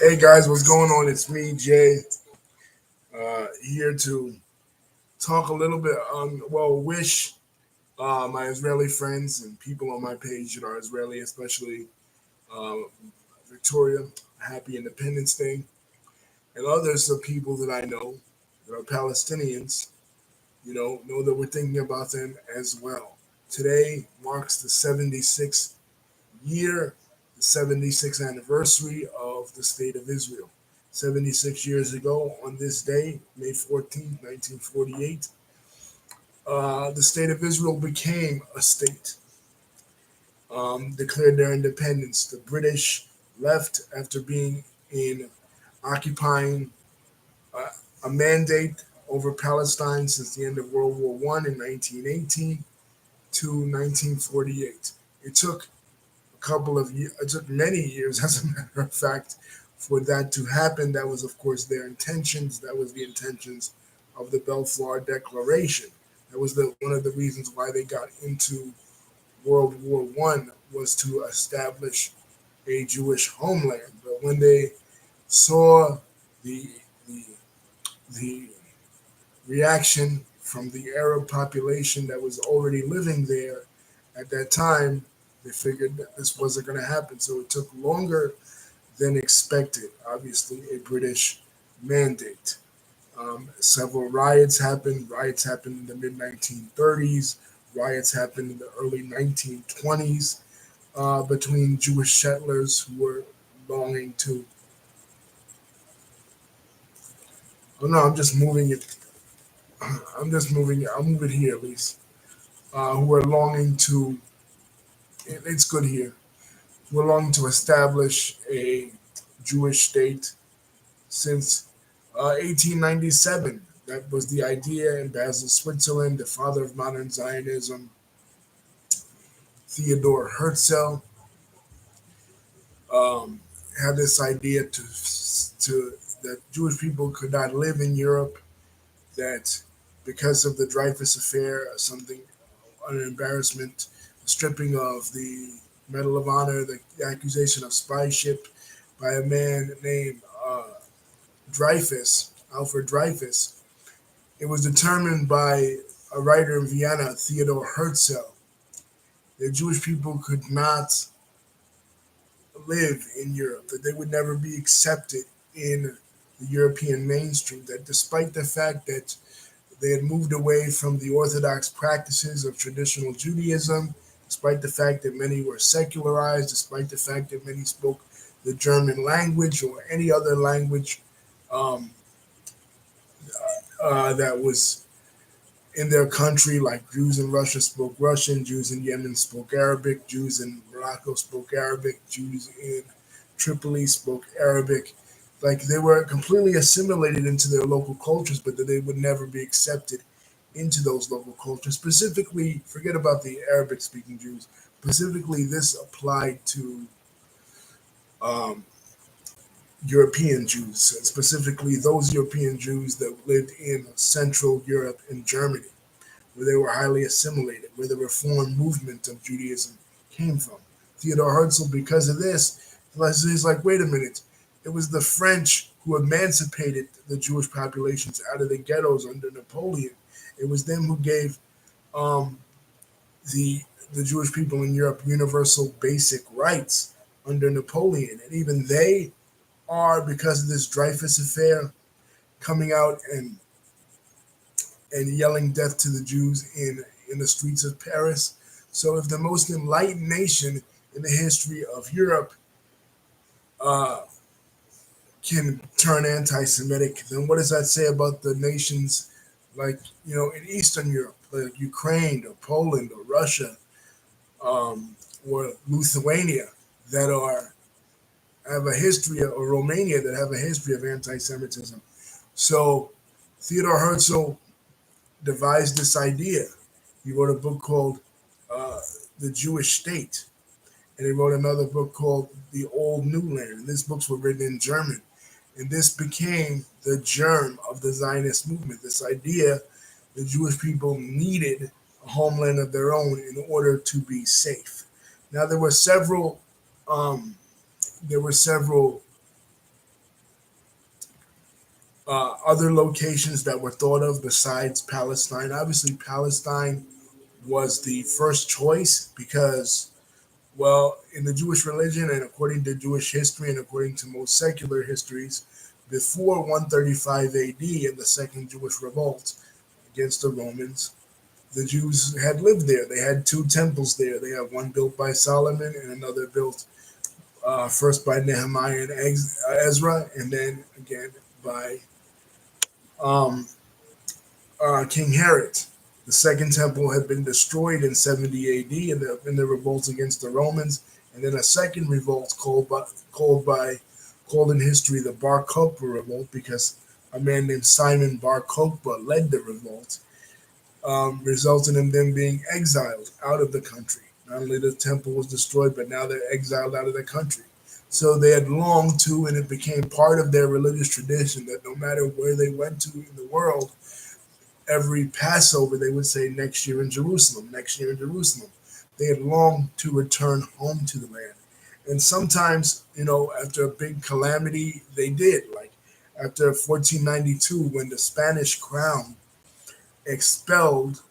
Hey guys, what's going on? It's me, Jay, here to talk a little bit wish my Israeli friends and people on my page that are Israeli, especially uh, Victoria, Happy Independence Day, and others of people that I know that are Palestinians, know that we're thinking about them as well. Today marks the 76th year, the 76th anniversary of the State of Israel. 76 years ago, on this day, May 14th, 1948, the State of Israel became a state, declared their independence. The British left after being in occupying uh, a mandate over Palestine since the end of World War One in 1918 to 1948. It took it took many years, as a matter of fact, for that to happen. That was, of course, their intentions. That was the intentions of the Balfour Declaration. That was one of the reasons why they got into World War One, was to establish a Jewish homeland. But when they saw the the the reaction from the Arab population that was already living there at that time, they figured that this wasn't going to happen. So it took longer than expected. Obviously, a British mandate. Several riots happened. Riots happened in the mid 1930s. Riots happened in the early 1920s between Jewish settlers who were longing to. Oh no, I'm just moving it. I'm just moving it. I'll move it here at least. Who are longing to. It's good here. Who are longing to establish a Jewish state since 1897. That was the idea in Basel, Switzerland. The father of modern Zionism, Theodor Herzl, um, had this idea to that Jewish people could not live in Europe. That because of the Dreyfus affair, something an embarrassment, stripping of the Medal of Honor, the accusation of spyship by a man named Dreyfus, Alfred Dreyfus. It was determined by a writer in Vienna, Theodor Herzl, that Jewish people could not live in Europe, that they would never be accepted in the European mainstream, that despite the fact that they had moved away from the orthodox practices of traditional Judaism, despite the fact that many were secularized, despite the fact that many spoke the German language or any other language um, that was in their country, like Jews in Russia spoke Russian, Jews in Yemen spoke Arabic, Jews in Morocco spoke Arabic, Jews in Tripoli spoke Arabic. Like they were completely assimilated into their local cultures, but that they would never be accepted into those local cultures. Specifically, forget about the Arabic speaking Jews. Specifically, this applied to um, European Jews, specifically those European Jews that lived in Central Europe and Germany, where they were highly assimilated, where the reform movement of Judaism came from. Theodore Herzl, because of this, he's like, wait a minute, it was the French who emancipated the Jewish populations out of the ghettos under Napoleon. It was them who gave um, the the Jewish people in Europe universal basic rights under Napoleon, and even they are, because of this Dreyfus affair, coming out and yelling death to the Jews in the streets of Paris. So, if the most enlightened nation in the history of Europe uh, can turn anti-Semitic, then what does that say about the nations like in Eastern Europe, like Ukraine or Poland or Russia or Lithuania, that are have a history, or Romania, that have a history of anti-Semitism? So Theodore Herzl devised this idea. He wrote a book called uh, The Jewish State, and he wrote another book called The Old New Land. And these books were written in German. And this became the germ of the Zionist movement. This idea the Jewish people needed a homeland of their own in order to be safe. Now um, there were several Other locations that were thought of besides Palestine, obviously, Palestine was the first choice because, well, in the Jewish religion and according to Jewish history and according to most secular histories, before 135 AD in the Second Jewish Revolt against the Romans, the Jews had lived there. They had two temples there. They had one built by Solomon and another built first by Nehemiah and Ezra, and then again by um, King Herod. The second temple had been destroyed in 70 AD in the revolt against the Romans, and then a second revolt called in history the Bar Kokhba revolt because a man named Simon Bar Kokhba led the revolt, resulting in them being exiled out of the country. Not only the temple was destroyed, but now they're exiled out of the country. So they had longed to, and it became part of their religious tradition that no matter where they went to in the world, every Passover they would say, "Next year in Jerusalem, next year in Jerusalem." They had longed to return home to the land. And sometimes, after a big calamity, they did. Like after 1492, when the Spanish crown expelled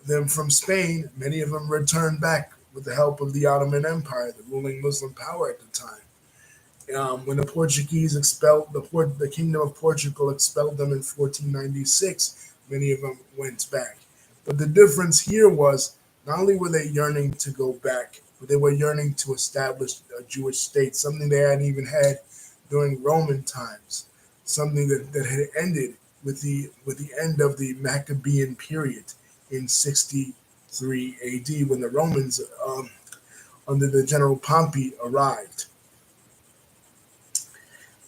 them from Spain, many of them returned back with the help of the Ottoman Empire, the ruling Muslim power at the time. When the Portuguese expelled the Kingdom of Portugal expelled them in 1496, many of them went back. But the difference here was not only were they yearning to go back, but they were yearning to establish a Jewish state, something they hadn't even had during Roman times, something that had ended with the end of the Maccabean period in 63 AD when the Romans, under the General Pompey, arrived.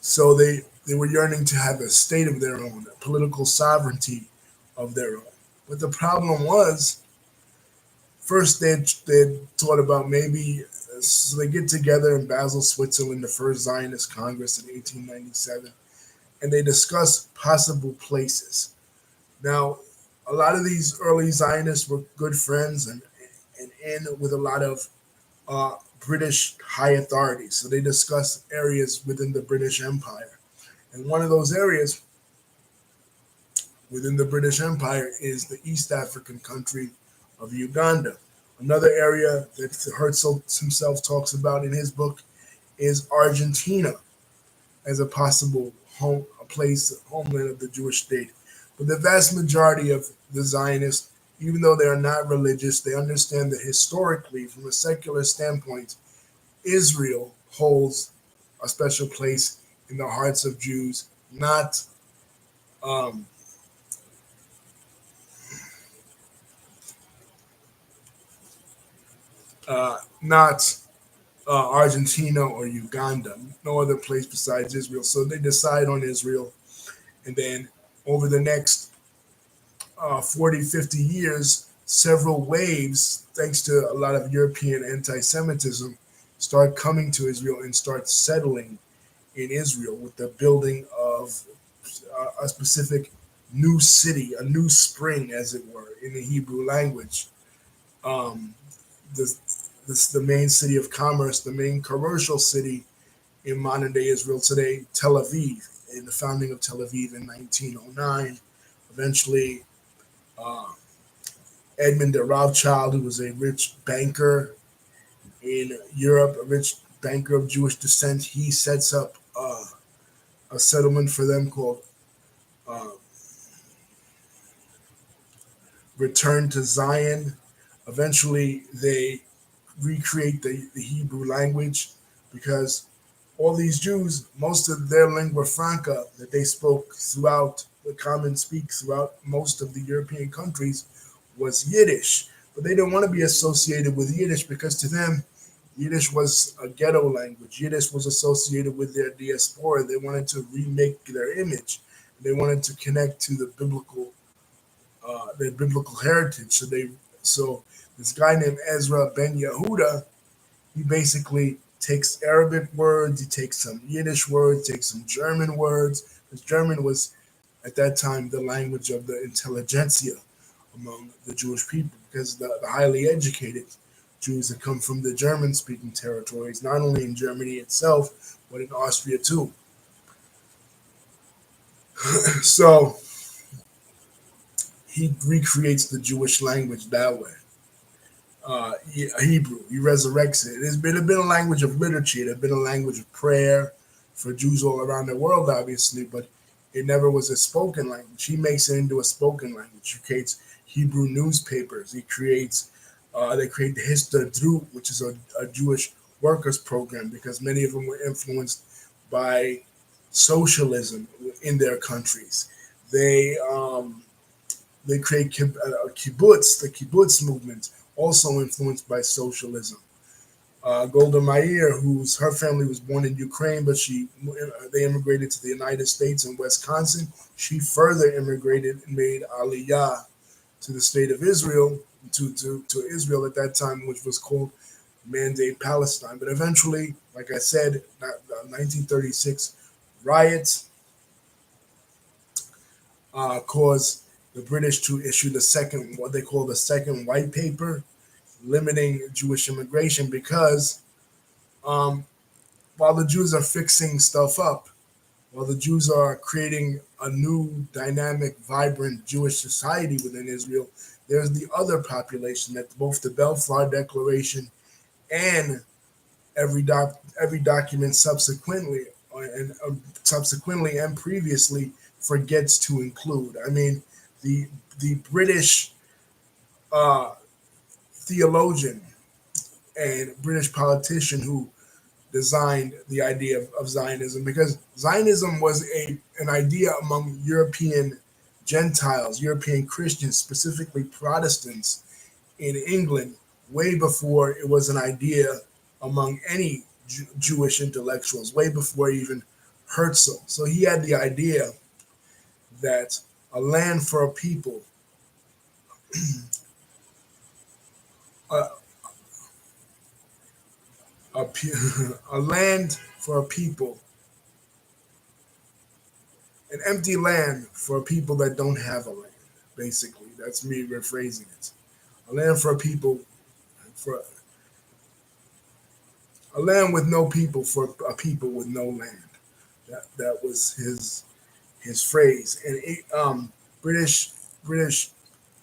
So they were yearning to have a state of their own, a political sovereignty of their own. But the problem was, first they thought about maybe, so they get together in Basel, Switzerland, the first Zionist Congress in 1897, and they discuss possible places. Now, a lot of these early Zionists were good friends and in with a lot of British high authorities. So they discussed areas within the British Empire. And one of those areas within the British Empire is the East African country of Uganda. Another area that Herzl himself talks about in his book is Argentina as a possible homeland of the Jewish state. But the vast majority of the Zionists, even though they are not religious, they understand that historically, from a secular standpoint, Israel holds a special place in the hearts of Jews, um, not Argentina or Uganda, no other place besides Israel. So they decide on Israel, and then over the next 40, 50 years, several waves, thanks to a lot of European anti Semitism, start coming to Israel and start settling in Israel with the building of a specific new city, a new spring, as it were, in the Hebrew language. Um, this, the main city of commerce, the main commercial city in modern day Israel today, Tel Aviv, in the founding of Tel Aviv in 1909. Eventually, uh, Edmund de Rothschild, who was a rich banker in Europe, a rich banker of Jewish descent, he sets up a settlement for them called uh, Return to Zion. Eventually, they recreate the Hebrew language because all these Jews, most of their lingua franca that they spoke throughout the common speak throughout most of the European countries was Yiddish. But they didn't want to be associated with Yiddish because to them, Yiddish was a ghetto language. Yiddish was associated with their diaspora. They wanted to remake their image. They wanted to connect to their biblical heritage. So this guy named Ezra Ben Yehuda, he basically takes Arabic words, he takes some Yiddish words, takes some German words. Because German was at that time the language of the intelligentsia among the Jewish people, because the highly educated Jews that come from the German speaking territories, not only in Germany itself, but in Austria too. So he recreates the Jewish language that way. Hebrew. He resurrects it. It's been a language of literature. It had been a language of prayer for Jews all around the world, obviously, but it never was a spoken language. He makes it into a spoken language. He creates Hebrew newspapers. They create the Histadrut, which is a Jewish workers program, because many of them were influenced by socialism in their countries. They um, they create kibbutz, the kibbutz movement, also influenced by socialism. Golda Meir, whose her family was born in Ukraine, but they immigrated to the United States in Wisconsin. She further immigrated and made Aliyah to the state of Israel, to Israel at that time, which was called Mandate Palestine. But eventually, like I said, 1936 riots caused the British to issue what they call the second white paper, limiting Jewish immigration because um, while the Jews are fixing stuff up, while the Jews are creating a new, dynamic, vibrant Jewish society within Israel, there's the other population that both the Balfour Declaration and every document subsequently and previously forgets to include. I mean, the the British uh, theologian and British politician who designed the idea of Zionism, because Zionism was a an idea among European Gentiles, European Christians, specifically Protestants in England, way before it was an idea among any Jewish intellectuals, way before even Herzl. So he had the idea that a land for a people, a, a, a land for a people, an empty land for people that don't have a land. Basically, that's me rephrasing it. A land for a people, for a land with no people for a people with no land. That was his phrase. And British British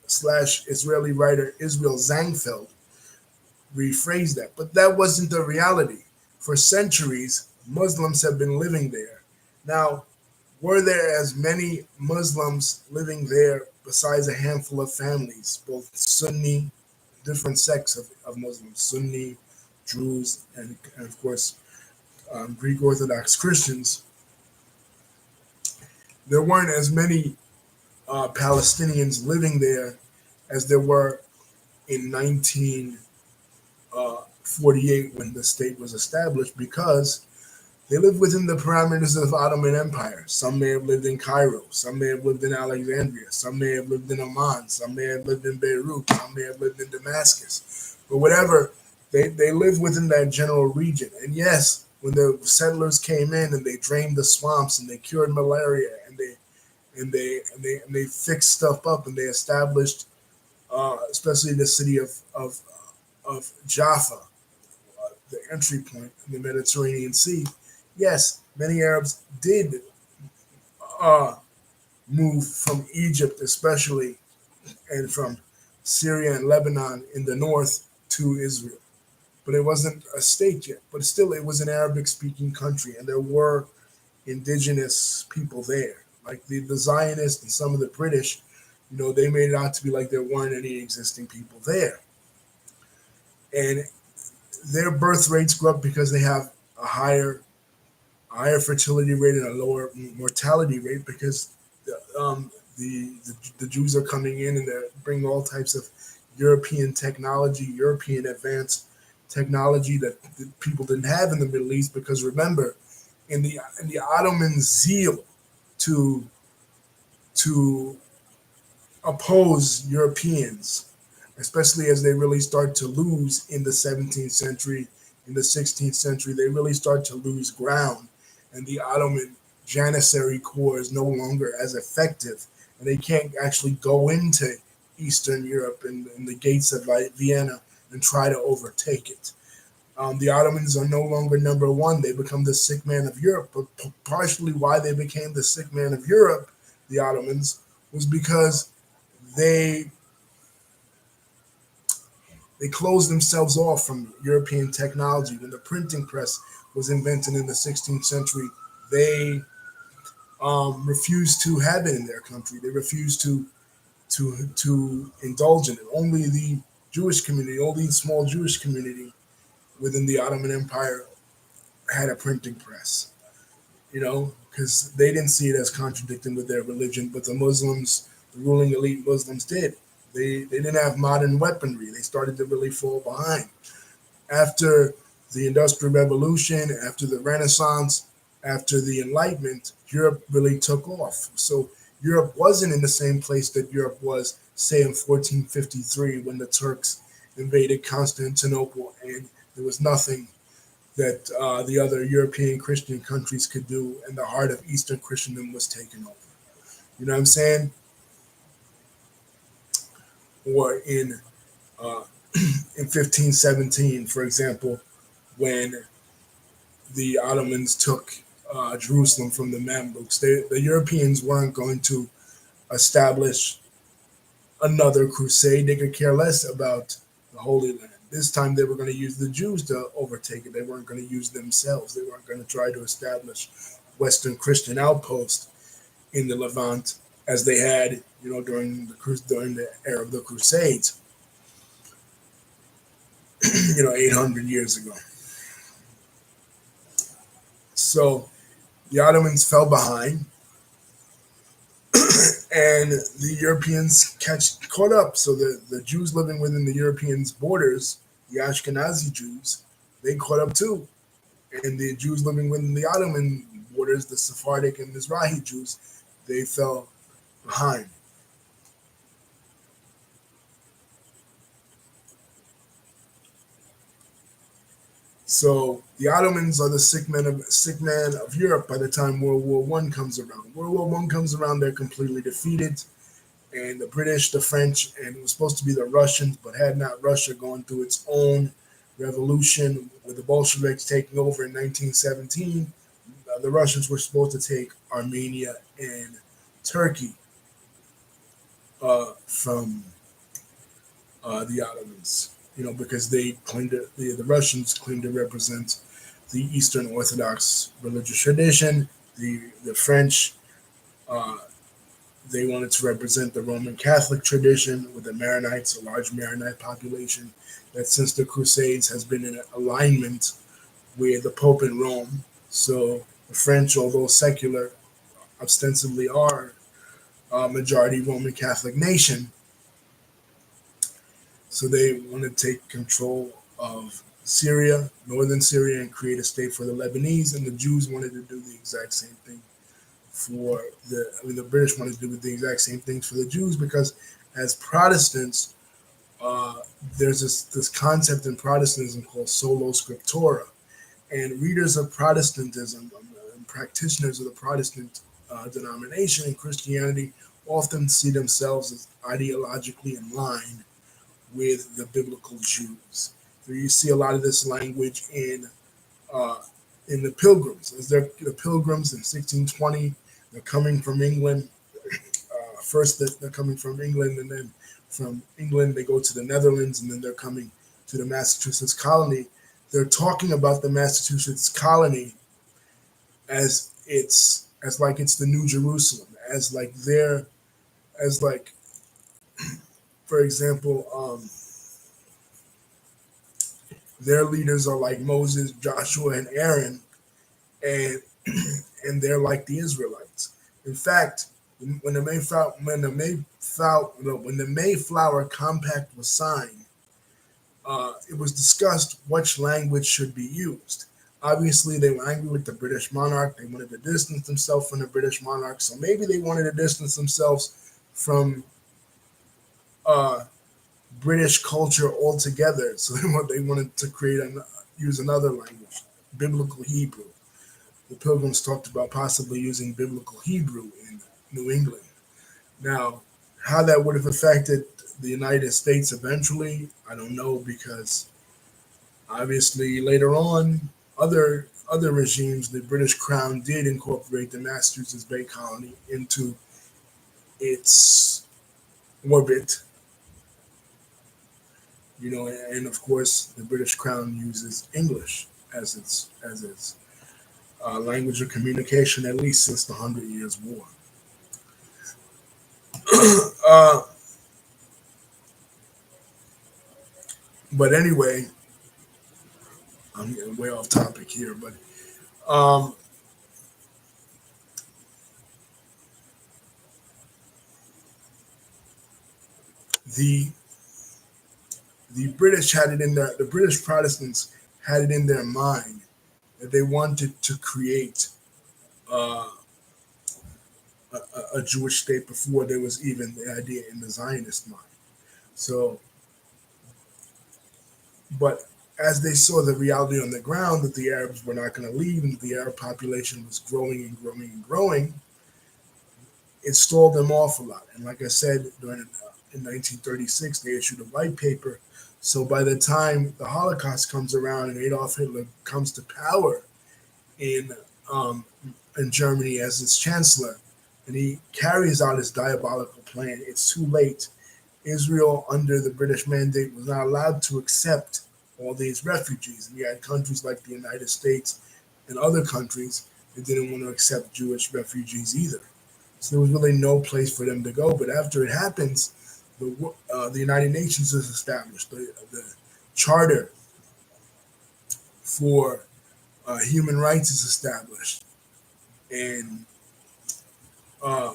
slash Israeli writer Israel Zangfeld rephrased that, but that wasn't the reality. For centuries, Muslims have been living there. Now, were there as many Muslims living there besides a handful of families, both Sunni, different sects of Muslims, Sunni, Druze, and of course Greek Orthodox Christians? There weren't as many Palestinians living there as there were in 1948 when the state was established, because they lived within the parameters of the Ottoman Empire. Some may have lived in Cairo, some may have lived in Alexandria, some may have lived in Amman, some may have lived in Beirut, some may have lived in Damascus. But whatever, they lived within that general region. And yes, when the settlers came in and they drained the swamps and they cured malaria and they fixed stuff up and they established, especially the city of Jaffa, the entry point in the Mediterranean Sea. Yes, many Arabs did uh, move from Egypt, especially, and from Syria and Lebanon in the north to Israel. But it wasn't a state yet. But still, it was an Arabic speaking country, and there were indigenous people there. Like the Zionists and some of the British, they made it out to be like there weren't any existing people there. And their birth rates go up because they have a higher fertility rate and a lower mortality rate, because the Jews are coming in and they're bringing all types of European technology, European advanced technology that people didn't have in the Middle East. Because remember, in the Ottoman zeal to to oppose Europeans, especially as they really start to lose in the 17th century, in the 16th century, they really start to lose ground, and the Ottoman Janissary Corps is no longer as effective, and they can't actually go into Eastern Europe and the gates of Vienna and try to overtake it. The Ottomans are no longer number one. They become the sick man of Europe. But partially why they became the sick man of Europe, the Ottomans, was because they they closed themselves off from European technology. When the printing press was invented in the 16th century, they refused to have it in their country. They refused to indulge in it. Only the Jewish community, only the small Jewish community within the Ottoman Empire had a printing press. Because they didn't see it as contradicting with their religion, but the Muslims, the ruling elite Muslims, did. They didn't have modern weaponry. They started to really fall behind after the Industrial Revolution, after the Renaissance, after the Enlightenment. Europe really took off. So Europe wasn't in the same place that Europe was, say, in 1453 when the Turks invaded Constantinople, and there was nothing that the other European Christian countries could do, and the heart of Eastern Christendom was taken over. You know what I'm saying? Or uh, in 1517, for example, when the Ottomans took Jerusalem from the Mamluks, the Europeans weren't going to establish another crusade. They could care less about the Holy Land. This time they were going to use the Jews to overtake it. They weren't going to use themselves. They weren't going to try to establish Western Christian outposts in the Levant as they had, during the era of the Crusades, 800 years ago. So the Ottomans fell behind, and the Europeans caught up. So the Jews living within the Europeans' borders, the Ashkenazi Jews, they caught up too. And the Jews living within the Ottoman borders, the Sephardic and Mizrahi Jews, they fell behind. So the Ottomans are the sick man of Europe by the time World War One comes around. World War One comes around, they're completely defeated, and the British, the French, and it was supposed to be the Russians, but had not Russia gone through its own revolution with the Bolsheviks taking over in 1917, the Russians were supposed to take Armenia and Turkey from the Ottomans, because they claimed the Russians claimed to represent the Eastern Orthodox religious tradition. The French, uh, they wanted to represent the Roman Catholic tradition with the Maronites, a large Maronite population that since the Crusades has been in alignment with the Pope in Rome. So the French, although secular, ostensibly are a majority Roman Catholic nation. So they want to take control of Syria, northern Syria, and create a state for the Lebanese. And the Jews wanted to do the exact same thing the British wanted to do the exact same things for the Jews because as Protestants, uh, there's this concept in Protestantism called sola scriptura. And readers of Protestantism and practitioners of the Protestant denomination in Christianity often see themselves as ideologically in line with the biblical Jews. So you see a lot of this language uh, in the Pilgrims. As the Pilgrims in 1620, they're coming from England. First, they're coming from England, and then from England they go to the Netherlands, and then they're coming to the Massachusetts colony. They're talking about the Massachusetts colony as like it's the New Jerusalem, as like for example, their leaders are like Moses, Joshua, and Aaron, and and they're like the Israelites. In fact, when the Mayflower Compact was signed, it was discussed which language should be used. Obviously, they were angry with the British monarch. They wanted to distance themselves from the British monarch. So maybe they wanted to distance themselves from uh, British culture altogether. So they wanted to use another language, Biblical Hebrew. The Pilgrims talked about possibly using Biblical Hebrew in New England. Now, how that would have affected the United States eventually, I don't know because Obviously, later on, other regimes, the British Crown did incorporate the Massachusetts Bay Colony into its orbit. And of course, the British Crown uses English as its language of communication, at least since the Hundred Years' War. uh, but anyway, I'm getting way off topic here. But um, the the British had it in their the British Protestants had it in their mind that they wanted to create uh, a Jewish state before there was even the idea in the Zionist mind. So, but as they saw the reality on the ground that the Arabs were not going to leave and that the Arab population was growing and growing and growing, it stalled them off a lot. And like I said, in 1936, they issued a white paper. So by the time the Holocaust comes around and Adolf Hitler comes to power in um, in Germany as its chancellor, and he carries out his diabolical plan, it's too late. Israel, under the British mandate, was not allowed to accept all these refugees. And you had countries like the United States and other countries that didn't want to accept Jewish refugees either. So there was really no place for them to go. But after it happens, the United Nations is established. The Charter for Human Rights is established. And uh,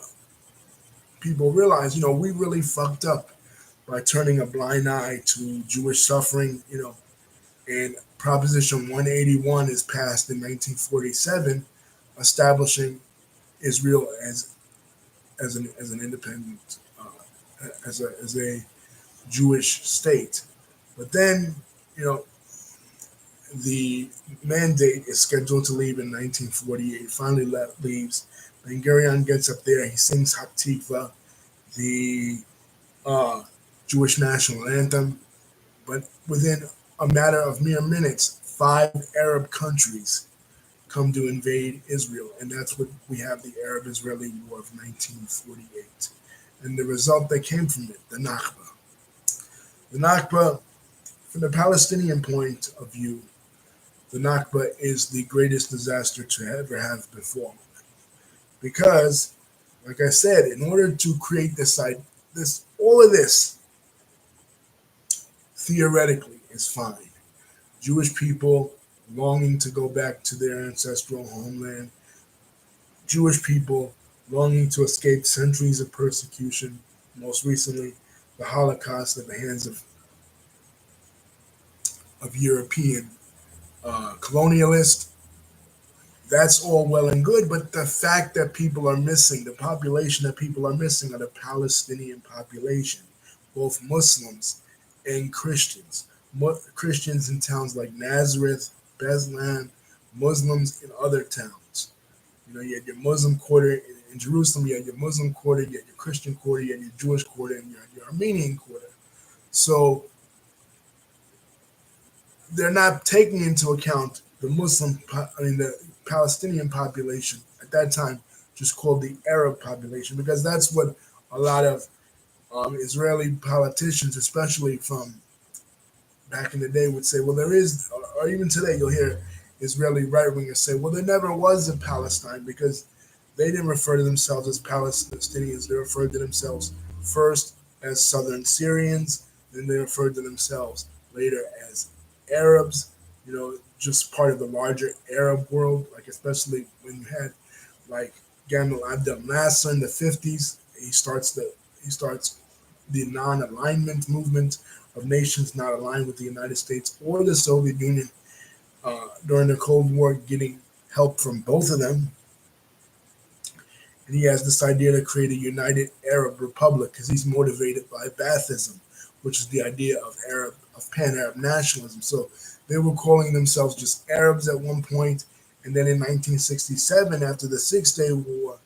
people realize, we really fucked up by turning a blind eye to Jewish suffering, and Proposition 181 is passed in 1947, establishing Israel as an independent, as a Jewish state. But then, you know, the mandate is scheduled to leave in 1948. Finally leaves. Ben Gurion gets up there. He sings Haktikva, the uh, Jewish national anthem. But within a matter of mere minutes, 5 Arab countries come to invade Israel, and that's what we have, the Arab-Israeli War of 1948. And the result that came from it, the Nakba. The Nakba, from the Palestinian point of view, the Nakba is the greatest disaster to ever have befallen. Because, like I said, in order to create all of this, theoretically, is fine. Jewish people longing to go back to their ancestral homeland, Jewish people longing to escape centuries of persecution, most recently the Holocaust at the hands of European colonialists. That's all well and good, but the fact that people are missing, the population that people are missing, are the Palestinian population, both Muslims and Christians. Christians in towns like Nazareth, Bethlehem, Muslims in other towns. You had your Muslim quarter in Jerusalem, you had your Muslim quarter, you had your Christian quarter, you had your Jewish quarter, and you had your Armenian quarter. So they're not taking into account the Palestinian population at that time, just called the Arab population, because that's what a lot of Israeli politicians, especially from back in the day, would say. Well, there is, or even today, you'll hear Israeli right wingers say, well, there never was a Palestine, because they didn't refer to themselves as Palestinians. They referred to themselves first as Southern Syrians, then they referred to themselves later as Arabs, just part of the larger Arab world, like especially when you had like Gamal Abdel Nasser in the 50s. He starts the non-alignment movement of nations not aligned with the United States or the Soviet Union during the Cold War, getting help from both of them. And he has this idea to create a united Arab republic because he's motivated by Baathism, which is the idea of pan-Arab nationalism. So they were calling themselves just Arabs at one point, and then in 1967, after the Six-Day War,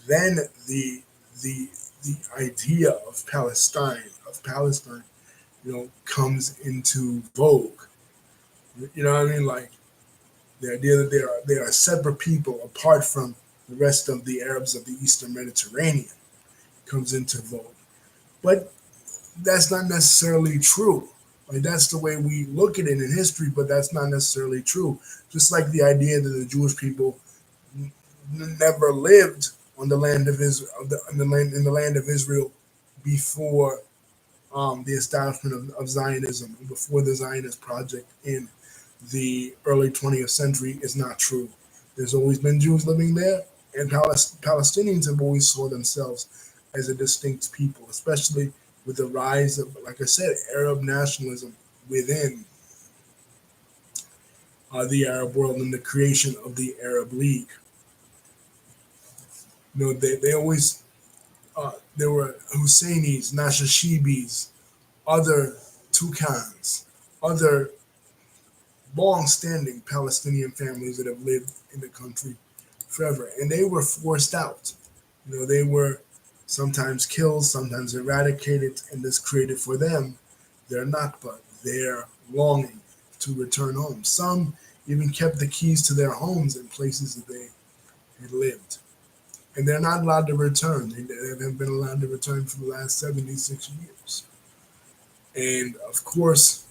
then the the idea of Palestine, comes into vogue. You know what I mean? Like the idea that they are separate people apart from the rest of the Arabs of the Eastern Mediterranean comes into vogue. But that's not necessarily true. Like that's the way we look at it in history, but that's not necessarily true. Just like the idea that the Jewish people never lived on the land of Israel, in the land of Israel before the establishment of Zionism, before the Zionist project in the early 20th century is not true. There's always been Jews living there, and Palestinians have always saw themselves as a distinct people, especially with the rise of, like I said, Arab nationalism within the Arab world and the creation of the Arab League. You know, they always there were Husseinis, Nashashibis, other Tukans, other long-standing Palestinian families that have lived in the country forever, and they were forced out. You know, they were sometimes killed, sometimes eradicated, and this created for them their Nakba, their longing to return home. Some even kept the keys to their homes in places that they had lived. And they're not allowed to return. They haven't been allowed to return for the last 76 years. And of course,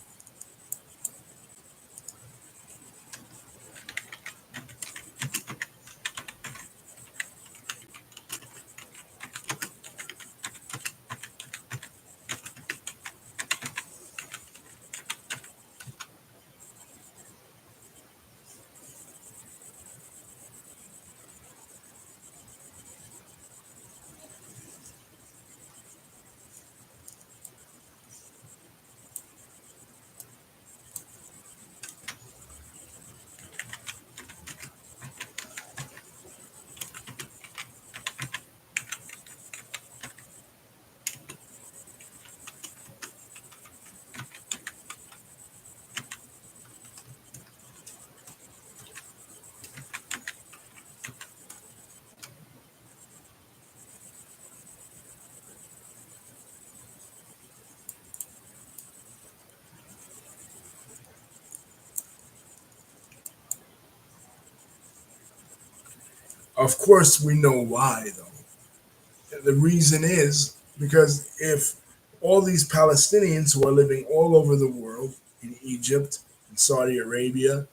we know why, though. The reason is because if all these Palestinians who are living all over the world, in Egypt, in Saudi Arabia,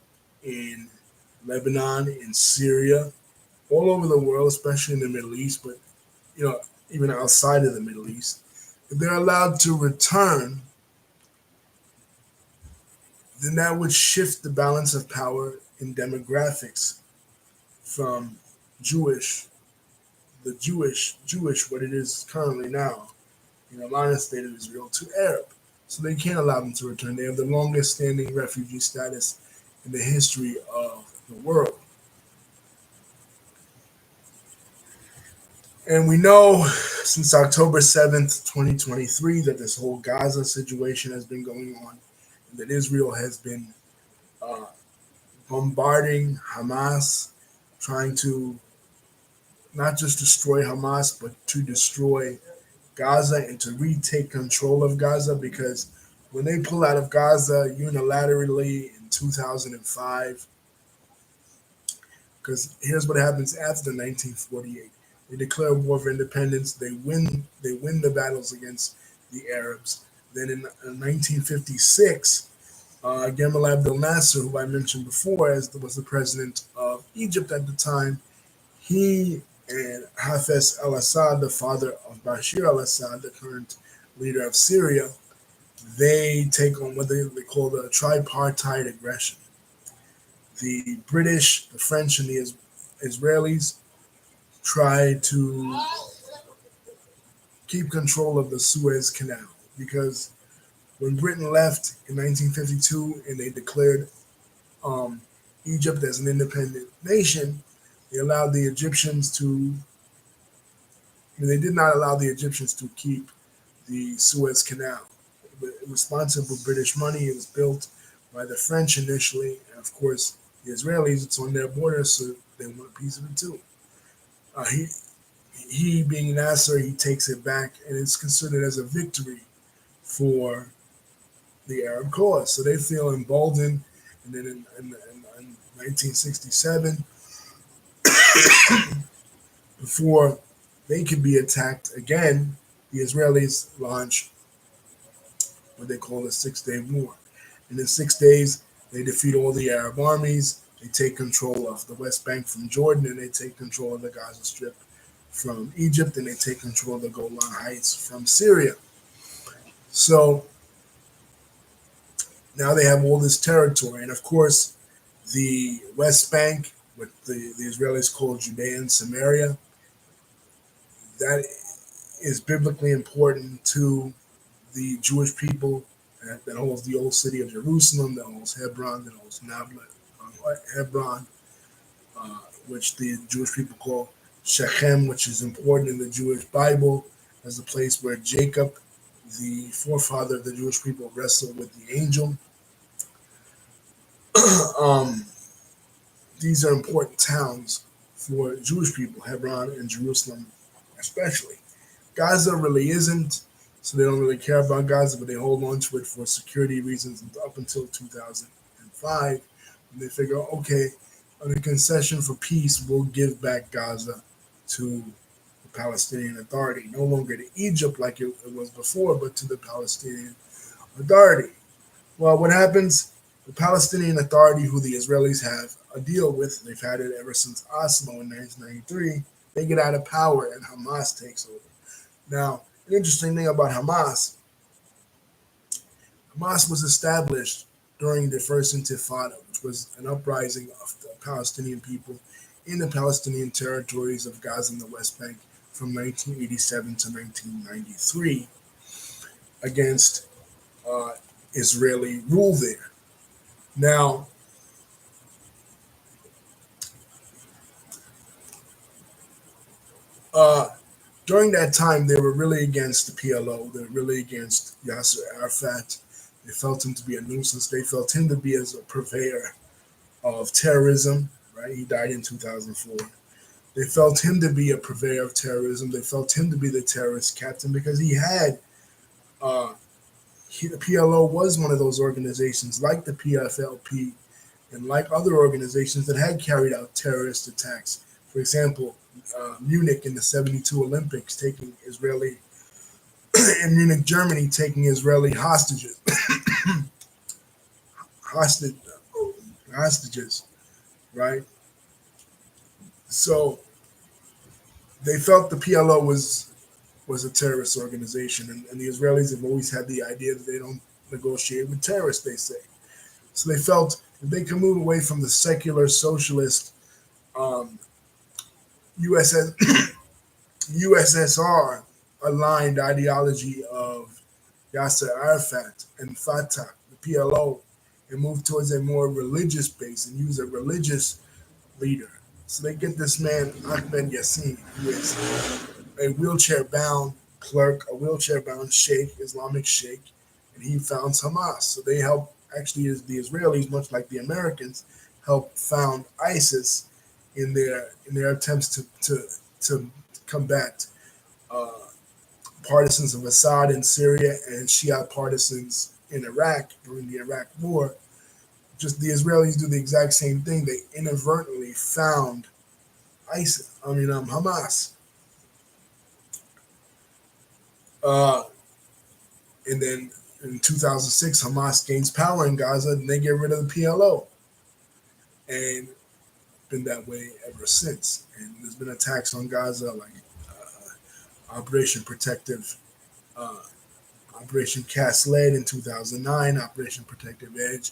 in Lebanon, in Syria, all over the world, especially in the Middle East, but you know, even outside of the Middle East, if they're allowed to return, then that would shift the balance of power in demographics from Jewish, Jewish, what it is currently now, in the Lion State of Israel, to Arab. So they can't allow them to return. They have the longest standing refugee status in the history of the world. And we know since October 7th, 2023, that this whole Gaza situation has been going on, and that Israel has been uh, bombarding Hamas, trying to not just destroy Hamas, but to destroy Gaza and to retake control of Gaza, because when they pull out of Gaza unilaterally in 2005, because here's what happens after 1948. They declare war of independence. They win the battles against the Arabs. Then in 1956, Gamal Abdel Nasser, who I mentioned before, was the president of Egypt at the time, he and Hafez al-Assad, the father of Bashir al-Assad, the current leader of Syria, they take on what they call the tripartite aggression. The British, the French, and the Israelis try to keep control of the Suez Canal, because when Britain left in 1952 and they declared um, Egypt as an independent nation, they allowed the Egyptians to. I mean, they did not allow the Egyptians to keep the Suez Canal. It was sponsored with British money. It was built by the French initially, and of course the Israelis. It's on their border, so they want a piece of it too. Uh, he he being Nasser, he takes it back, and it's considered as a victory for the Arab cause. So they feel emboldened, And then in 1967, before they could be attacked again, the Israelis launched what they call the Six-Day War. And in 6 days, they defeat all the Arab armies. They take control of the West Bank from Jordan, and they take control of the Gaza Strip from Egypt, and they take control of the Golan Heights from Syria. So now they have all this territory. And of course, the West Bank, what the Israelis call Judea and Samaria, that is biblically important to the Jewish people that holds the old city of Jerusalem, that holds Hebron, that holds Nakba, Hebron, which the Jewish people call Shechem, which is important in the Jewish Bible as the place where Jacob, the forefather of the Jewish people, wrestled with the angel. um, these are important towns for Jewish people, Hebron and Jerusalem especially. Gaza really isn't, so they don't really care about Gaza, but they hold on to it for security reasons up until 2005. And they figure, okay, on a concession for peace, we'll give back Gaza to the Palestinian Authority, no longer to Egypt like it was before, but to the Palestinian Authority. Well, what happens? The Palestinian Authority, who the Israelis have a deal with, they've had it ever since Oslo in 1993, they get out of power and Hamas takes over. Now, an interesting thing about Hamas was established during the First Intifada, which was an uprising of the Palestinian people in the Palestinian territories of Gaza and the West Bank from 1987 to 1993 against Israeli rule there. Now, uh, during that time, they were really against the PLO. They were really against Yasser Arafat. They felt him to be a nuisance. They felt him to be as a purveyor of terrorism. Right, he died in 2004. They felt him to be a purveyor of terrorism. They felt him to be the terrorist captain because he had uh, the PLO was one of those organizations like the PFLP and like other organizations that had carried out terrorist attacks. For example, Munich in the '72 Olympics, taking Israeli in Munich, Germany, taking Israeli hostages, hostage, hostages, right? So they felt the PLO was a terrorist organization, and the Israelis have always had the idea that they don't negotiate with terrorists. They say so. They felt if they could move away from the secular socialist um, USS, USSR aligned ideology of Yasser Arafat and Fatah, the PLO, and move towards a more religious base and use a religious leader. So they get this man, Ahmed Yassin, who is a wheelchair bound clerk, a wheelchair bound sheikh, Islamic sheikh, and he founds Hamas. So they help, actually, as the Israelis, much like the Americans, help found ISIS in their attempts to combat uh, partisans of Assad in Syria and Shia partisans in Iraq during the Iraq War. Just the Israelis do the exact same thing. They inadvertently found Hamas. Uh, and then in 2006, Hamas gains power in Gaza and they get rid of the PLO. And been that way ever since. And there's been attacks on Gaza like Operation Protective, uh, Operation Cast Lead in 2009, Operation Protective Edge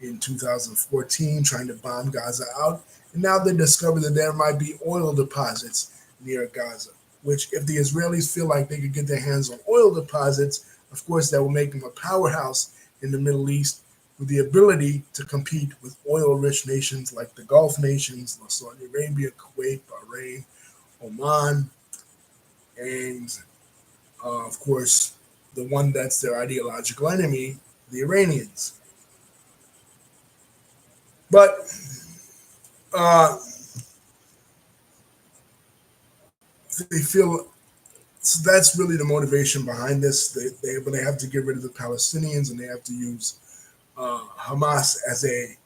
in 2014, trying to bomb Gaza out. And now they discovered that there might be oil deposits near Gaza, which, if the Israelis feel like they could get their hands on oil deposits, of course, that will make them a powerhouse in the Middle East with the ability to compete with oil-rich nations like the Gulf nations, like Saudi Arabia, Kuwait, Bahrain, Oman, and, of course, the one that's their ideological enemy, the Iranians. But they feel so that's really the motivation behind this. But they have to get rid of the Palestinians and they have to use Hamas as a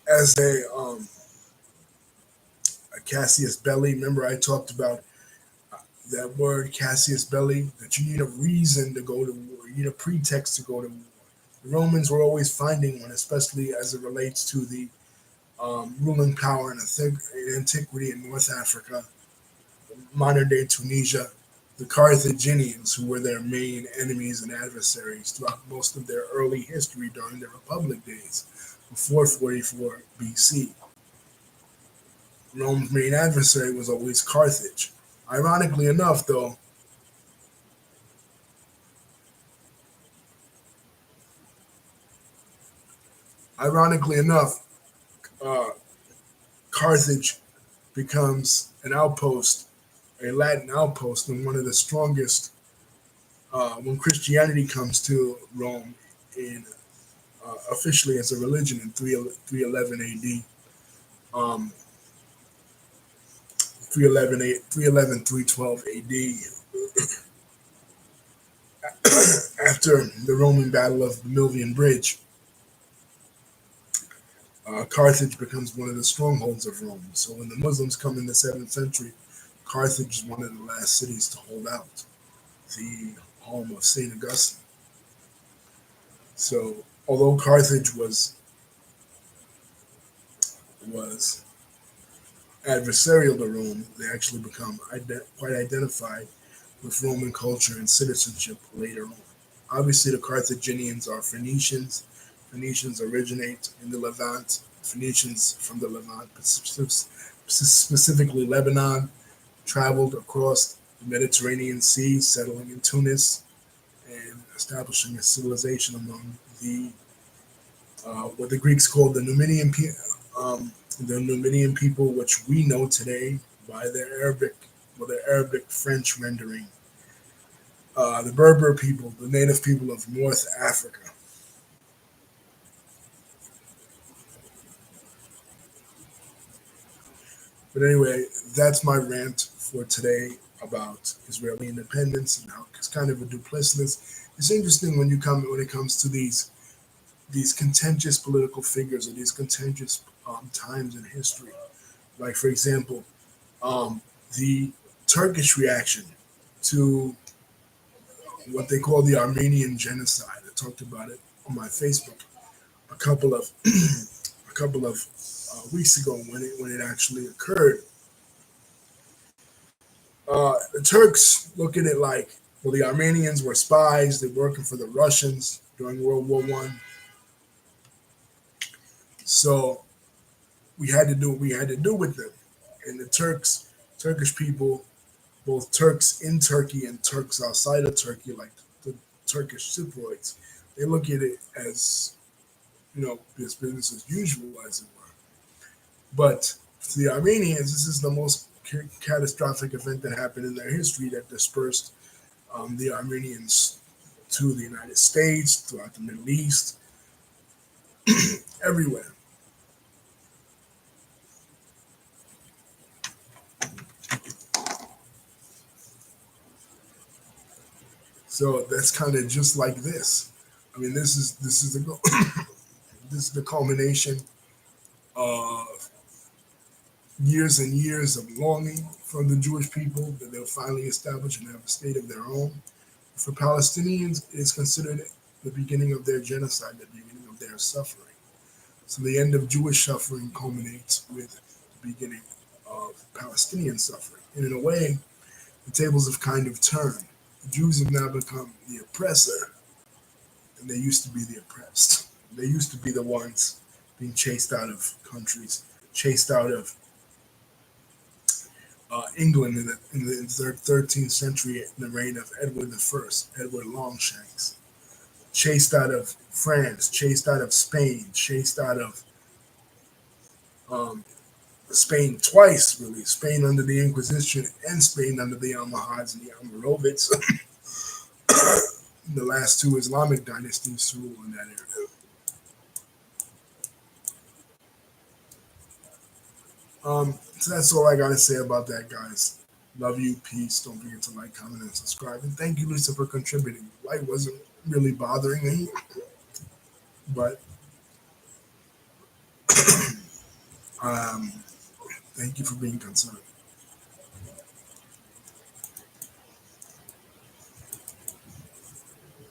as a Cassius Belli. Remember, I talked about that word Cassius Belli, that you need a reason to go to war, you need a pretext to go to war. The Romans were always finding one, especially as it relates to the ruling power in antiquity in North Africa, modern day Tunisia, the Carthaginians, who were their main enemies and adversaries throughout most of their early history during the Republic days before 44 BC. Rome's main adversary was always Carthage. Ironically enough, though, ironically enough, uh, Carthage becomes an outpost, a Latin outpost, and one of the strongest when Christianity comes to Rome in officially as a religion in 311 AD. Um, 311, 312 AD, after the Roman battle of the Milvian Bridge, Carthage becomes one of the strongholds of Rome. So when the Muslims come in the 7th century, Carthage is one of the last cities to hold out, the home of St. Augustine. So although Carthage was adversarial to Rome, they actually become quite identified with Roman culture and citizenship later on. Obviously, the Carthaginians are Phoenicians. Phoenicians originate in the Levant. Phoenicians from the Levant, specifically Lebanon, traveled across the Mediterranean Sea, settling in Tunis and establishing a civilization among what the Greeks called the Numidian people, which we know today by their Arabic French rendering. The Berber people, the native people of North Africa. But anyway, that's my rant for today about Israeli independence and how it's kind of a duplicitous. It's interesting when it comes to these contentious political figures or these contentious times in history. Like for example, the Turkish reaction to what they call the Armenian genocide. I talked about it on my Facebook a couple of a couple of weeks ago when it actually occurred. The Turks look at it like, well, the Armenians were spies. They're working for the Russians during World War One. So we had to do what we had to do with them. And the Turkish people, both Turks in Turkey and Turks outside of Turkey, like the Turkish Cypriots, they look at it as this business as usual, as it were. But to the Armenians, this is the most catastrophic event that happened in their history that dispersed the Armenians to the United States, throughout the Middle East, everywhere. So that's kind of just like this. I mean, this is the this is the culmination of years and years of longing from the Jewish people that they'll finally establish and have a state of their own. For Palestinians, it's considered the beginning of their genocide, the beginning of their suffering. So the end of Jewish suffering culminates with the beginning of Palestinian suffering. And in a way, the tables have kind of turned. The Jews have now become the oppressor, and they used to be the oppressed. They used to be the ones being chased out of countries, chased out of England in the 13th century in the reign of Edward I, Edward Longshanks, chased out of France, chased out of Spain, chased out of um, Spain twice, really. Spain under the Inquisition and Spain under the Almohads and the Almoravids. The last two Islamic dynasties to rule in that area. So that's all I got to say about that, guys. Love you, peace. Don't forget to like, comment, and subscribe. And thank you, Lisa, for contributing. Light wasn't really bothering me, but Um, Thank you for being concerned.